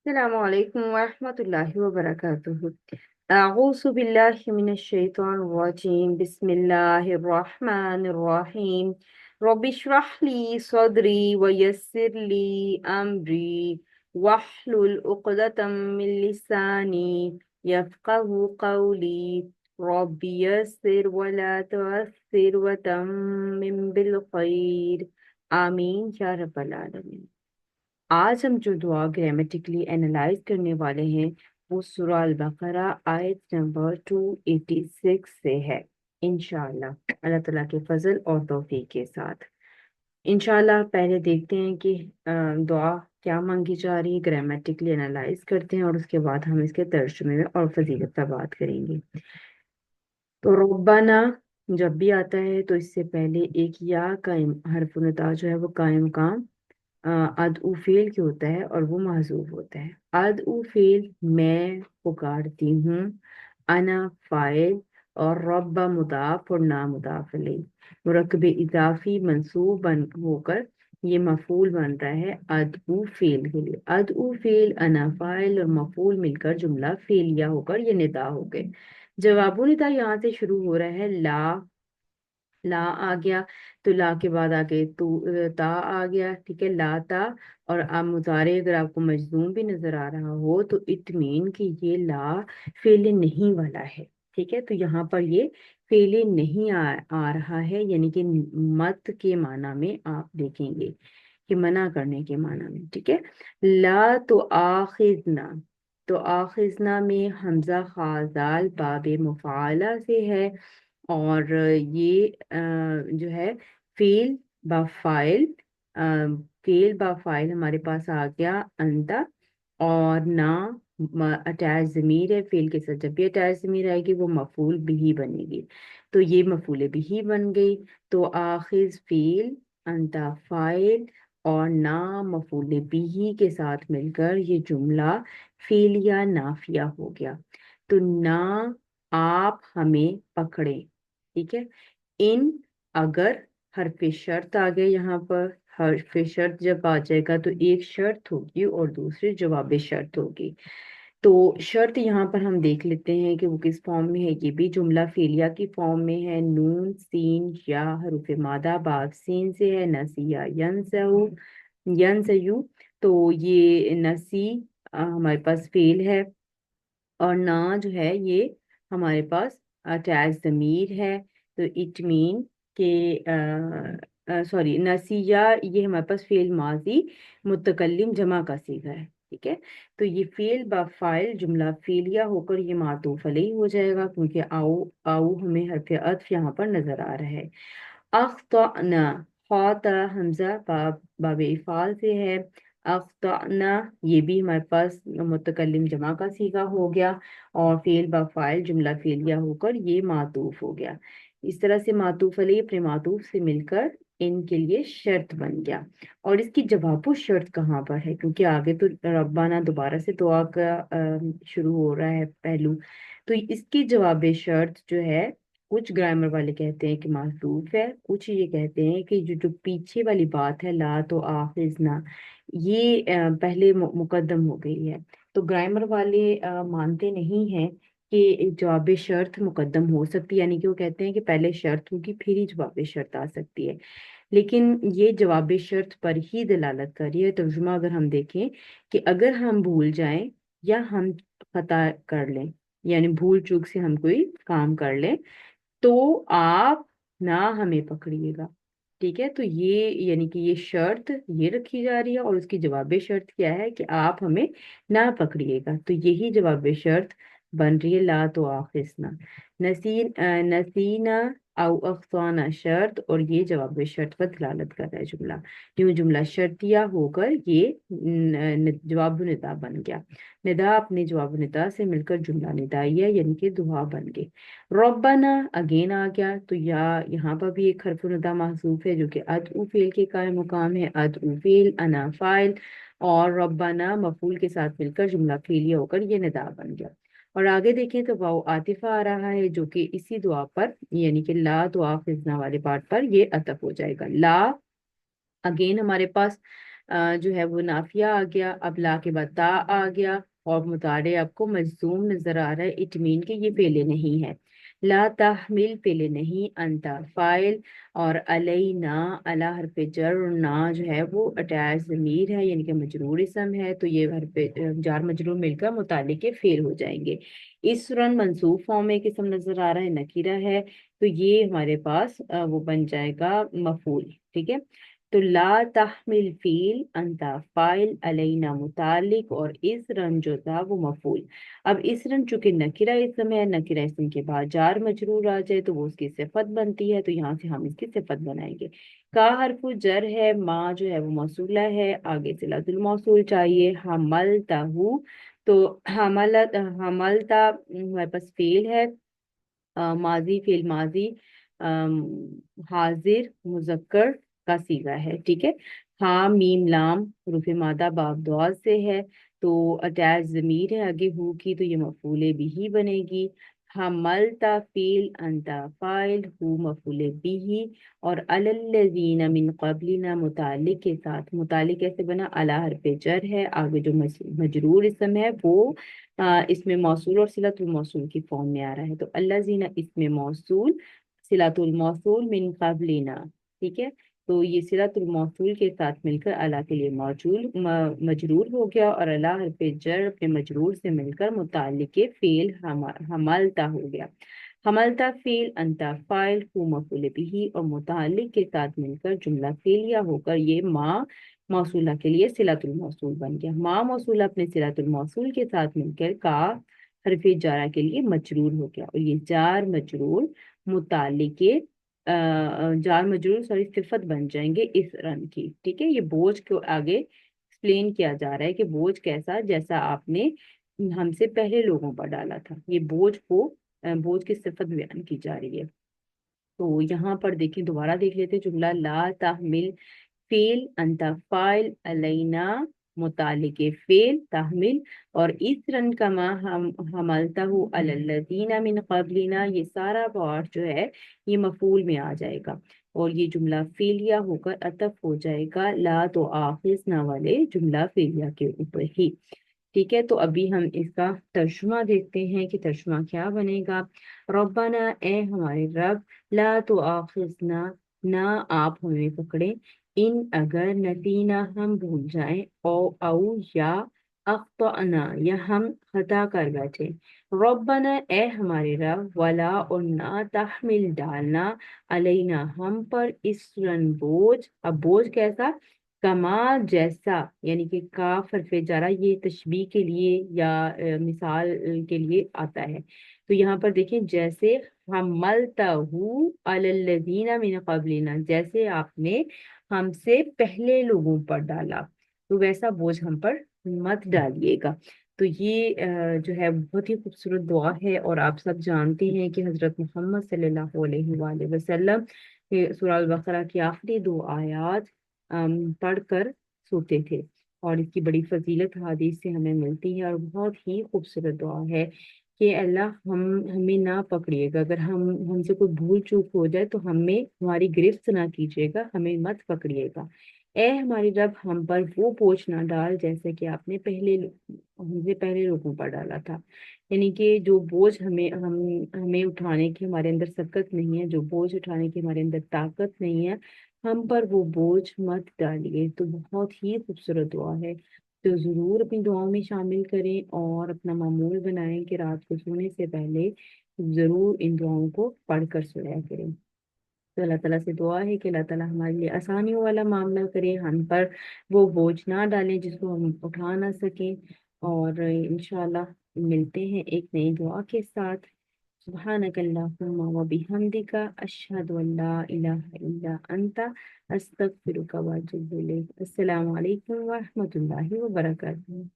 السلام علیکم ورحمۃ اللہ وبرکاتہ۔ اعوذ باللہ من الشیطان الرجیم، بسم اللہ الرحمن الرحیم۔ رب اشرح لی صدری ویسر لی امری واحلل عقدۃ من لسانی یفقهوا قولی، رب یسر ولا تعسر وتمم بالخیر، آمین یا رب العالمین۔ آج ہم جو دعا گرامیٹیکلی اینالائز کرنے والے ہیں وہ سورہ البقرہ آیت نمبر 286 سے ہے، انشاءاللہ اللہ تعالیٰ کے فضل اور توفیق کے ساتھ۔ انشاءاللہ پہلے دیکھتے ہیں کہ دعا کیا مانگی جا رہی ہے، گرامیٹیکلی اینالائز کرتے ہیں اور اس کے بعد ہم اس کے ترجمے میں اور فضیلت پر بات کریں گے۔ تو ربنا جب بھی آتا ہے تو اس سے پہلے ایک یا قائم حرف ندا جو ہے وہ قائم مقام ادعو فعل کی ہوتا ہے اور وہ محذوف ہوتا ہے۔ ادعو فعل میں پکارتی ہوں، انا فاعل اور رب مضاف اور نا مضاف الیہ، مرکب اضافی منصوب ہو کر یہ مفعول بن رہا ہے ادعو فعل کے لیے۔ ادعو فعل، انا فاعل اور مفعول مل کر جملہ فعلیہ ہو کر یہ ندا ہو گئے۔ جواب ندا یہاں سے شروع ہو رہا ہے، لا لا آ گیا تو لا کے بعد آگے تو تا آ گیا، ٹھیک ہے، لا تا۔ اور اب مضارع اگر آپ کو مجزوم بھی نظر آ رہا ہو تو اٹ مین کہ یہ لا فعل نہیں والا ہے، ٹھیک ہے۔ تو یہاں پر یہ فعل نہیں آ رہا ہے، یعنی کہ مت کے معنی میں آپ دیکھیں گے کہ منع کرنے کے معنی میں، ٹھیک ہے۔ لا تو آخذنا، تو آخذنا میں حمزہ خازال باب مفعلہ سے ہے، اور یہ جو ہے فیل با فائل، فیل با فائل ہمارے پاس آ گیا انتا، اور نہ اٹیچ ضمیر ہے، فیل کے ساتھ جب بھی اٹیچ ضمیر آئے گی وہ مفعول بھی بنے گی، تو یہ مفعول بھی بن گئی۔ تو آخذ فیل، انتا فائل اور نہ مفعول بھی کے ساتھ مل کر یہ جملہ فعلیہ نافیہ ہو گیا۔ تو نہ آپ ہمیں پکڑیں، ٹھیک ہے۔ ان اگر حرف شرط آ گئے، یہاں پر حرف شرط جب آ جائے گا تو ایک شرط ہوگی اور دوسری جواب شرط ہوگی۔ تو شرط یہاں پر ہم دیکھ لیتے ہیں کہ وہ کس فارم میں ہے، یہ بھی جملہ فعلیہ کی فارم میں ہے، نون سین یا حروف مادہ بعد سین سے ہے، نسیہ ینسہو ینسیو، تو یہ نسی ہمارے پاس فعل ہے، اور نہ جو ہے یہ ہمارے پاس اٹیچ ضمیر ہے، تو اٹ مین کہ سوری نسیہ یہ ہمارے پاس فعل ماضی متکلم جمع کا صیغہ ہے، ٹھیک ہے۔ تو یہ فعل با فاعل جملہ فعلیہ ہو کر یہ معطوف علیہ ہو جائے گا، کیونکہ آؤ آؤ ہمیں حرف عطف یہاں پر نظر آ رہا ہے۔ اخطأنا، خاطا حمزہ باب افعال سے ہے، اخطأنا یہ بھی ہمارے پاس متکلم جمع کا صیغہ ہو گیا، اور فعل با فاعل جملہ فعلیہ ہو کر یہ معطوف ہو گیا۔ اس طرح سے معطوف علیہ اپنے معطوف سے مل کر ان کے لیے شرط بن گیا۔ اور اس کی جواب و شرط کہاں پر ہے، کیونکہ آگے تو ربنا دوبارہ سے دعا کا شروع ہو رہا ہے پہلو، تو اس کی جواب شرط جو ہے کچھ گرامر والے کہتے ہیں کہ محذوف ہے، کچھ یہ کہتے ہیں کہ جو پیچھے والی بات ہے لا تو آخذنا یہ پہلے مقدم ہو گئی ہے، تو گرامر والے مانتے نہیں ہیں کہ جواب شرط مقدم ہو سکتی ہے، یعنی کہ وہ کہتے ہیں کہ پہلے شرط ہوگی پھر ہی جواب شرط آ سکتی ہے، لیکن یہ جواب شرط پر ہی دلالت کر رہی ہے۔ ترجمہ اگر ہم دیکھیں کہ اگر ہم بھول جائیں یا ہم خطا کر لیں، یعنی بھول چوک سے ہم کوئی کام کر لیں تو آپ نہ ہمیں پکڑیے گا، ٹھیک ہے۔ تو یہ یعنی کہ یہ شرط یہ رکھی جا رہی ہے، اور اس کی جواب شرط کیا ہے کہ آپ ہمیں نہ پکڑیے گا، تو یہی جواب شرط بن رہی ہے لا تو آخذنا، نسینا او اخطانا شرط، اور یہ جواب شرط پر دلالت کر رہا ہے جملہ، یوں جملہ شرطیہ ہو کر یہ جواب ندا بن گیا۔ ندا اپنے جواب ندا سے مل کر جملہ ندائیہ یعنی کہ دعا بن گئی۔ ربنا اگین آ گیا، تو یہاں پر بھی ایک حرف ندا محذوف ہے جو کہ ادعو فعل کے قائم مقام ہے، ادعو فعل، انا فاعل اور ربنا مفعول کے ساتھ مل کر جملہ فعلیہ ہو کر یہ ندا بن گیا۔ اور آگے دیکھیں تو واو عاطفہ آ رہا ہے جو کہ اسی دعا پر یعنی کہ لا دعا خزنہ والے پارٹ پر یہ عطف ہو جائے گا۔ لا اگین ہمارے پاس जो है वो नाफिया आ गया, अब ला के बाद ता आ गया, और मुतारे आपको मजसूम नजर आ रहा है। इट मीन कि ये फेले नहीं है। ला तहमिल फेले नहीं, अंता फाइल, और अलैना अला हरफ जर, और ना जो है वो अटैच ज़मीर है यानी कि मजरूर इसम है, तो ये हरफ जार मजरूर मिलकर मुतालिक के फेल हो जाएंगे। इस रन मंसूब फॉर्म में किस्म नजर आ रहा है, नकीरा है, तो ये हमारे पास वो बन जाएगा मफूल। ठीक है, तो ला तहमिल फील अंता फाइल अलैना मुतालिक, और इस रन जो था वो मफूल। अब इस रन चूंकि नकिरा इसम है, नकिरा इसम के बाद जार मजरूर आ जाए तो वो उसकी सिफत बनती है, तो यहाँ से हम इसकी सिफत बनाएंगे। का हरफु जर है, माँ जो है वो मौसूला है, आगे सिलातुल मौसूल चाहिए, हमल ताहू, तो हमलता हमारे पास फेल है, माजी फेल माजी, हाजिर मुजक्कर का सीगा है। ठीक है, हाँ मीम लाम रुफे मादा बाब दुआ से है, तो अटैच जमीर है आगे हु की, तो ये मफूले बिही बनेगी। हमलता फील अंता फाइल हु मफूले बिही, और अलल्लज़ीना मिन क़ब्लिना मुतालिक के साथ, मुतालिक कैसे बना, अला हरफ जर है, आगे जो मजरूर इसम है वो इसमें मौसूल और सिलतुल मौसूल की फॉर्म में आ रहा है, तो अल्लाजीना इसमें मौसूल, सिलतुल मौसूल मिन क़ब्लिना। ठीक है, तो ये सिलतुल मौसूल के साथ मिलकर अला के लिए मजरूर हो गया, और अला हरफ जर अपने मजरूर से मिलकर मुताल्लिक के फेल हमलता हो गया। हमलता फेल अंता फाइल हु मफूल बिही, और मुताल्लिक के साथ मिलकर जुमला फेलिया होकर ये माँ मौसूला के लिए सिलातुल मौसूल बन गया। माँ मौसूला अपने सिलातुल मौसूल के साथ मिलकर का हरफ जारा के लिए मजरूर हो गया, और ये जार मजरूर मुतालिक के जार मजरूर सॉरी सिफत बन जाएंगे इस रन की। ठीक है, ये बोझ को आगे एक्सप्लेन किया जा रहा है कि बोझ कैसा, जैसा आपने हमसे पहले लोगों पर डाला था, ये बोझ को बोझ की सिफत बयान की जा रही है। तो यहाँ पर देखें, दोबारा देख लेते हैं जुमला, ला ताहमिल फेल अंता फाइल अलैना मुतालिक फेल ताहमिल, और इस रन का मा हम हमलता हूँ अलल्लज़ीना मिन क़ब्लिना, ये सारा पार्ट जो है ये मफूल में आ जाएगा, और ये जुमला फेलिया होकर अतफ हो जाएगा ला तो आखिजना वाले जुमला फेलिया के ऊपर ही। ठीक है, तो अभी हम इसका तर्जुमा देखते हैं कि तर्जुमा क्या बनेगा। रब्बाना ए हमारे रब, ला तो आखिजना ना आप हमें पकड़े, इन अगर नसीना हम भूल जाएं, औ या अख्ताना या हम खता कर बैठे। रब्बना ए हमारे रब, वला और ना तहमिल डालना, अलैना हम पर, इसरन बोझ। अब बोझ कैसा, कमा जैसा, यानी कि काफ हरफे जारा ये तशबीह के लिए या मिसाल के लिए आता है, तो यहाँ पर देखें जैसे हमलतहु अलल्लज़ीना मिन क़ब्लिना, जैसे आपने हमसे पहले लोगों पर डाला, तो वैसा बोझ हम पर मत डालिएगा। तो ये जो है बहुत ही खूबसूरत दुआ है, और आप सब जानते हैं कि हजरत मोहम्मद सल्लल्लाहु अलैहि वसल्लम सूरह अल बकरा की आखिरी दो आयत पढ़कर सोते थे, और इसकी बड़ी फजीलत हदीस से हमें मिलती है, और बहुत ही खूबसूरत दुआ है कि अल्लाह हम हमें ना पकड़िएगा, अगर हमसे कोई भूल चूक हो जाए तो हमें हमारी गिरफ्त ना कीजिएगा, हमें मत पकड़िएगा। ए हमारी रब, हम पर वो बोझ ना डाल जैसे कि आपने हमसे पहले लोगों पर डाला था, यानी कि जो बोझ हमें उठाने की हमारे अंदर सकत नहीं है, जो बोझ उठाने की हमारे अंदर ताकत नहीं है, हम पर वो बोझ मत डालिए। तो बहुत ही खूबसूरत दुआ है, तो ज़रूर अपनी दुआओं में शामिल करें, और अपना मामूल बनाएं कि रात को सोने से पहले ज़रूर इन दुआओं को पढ़कर सोया करें। तो अल्लाह ताला से दुआ है कि अल्लाह ताला हमारे लिए आसानियों वाला मामला करे, हम पर वो बोझ ना डालें जिसको हम उठा ना सकें, और इंशाल्लाह मिलते हैं एक नई दुआ के साथ। सुब्हानकल्लाहुम्मा व बिहम्दिका अशहदु अल्ला इलाहा इल्ला अंता अस्तगफिरुका व अतूबु इलैक। अस्सलामु अलैकुम व रहमतुल्लाहि व बरकातुहू।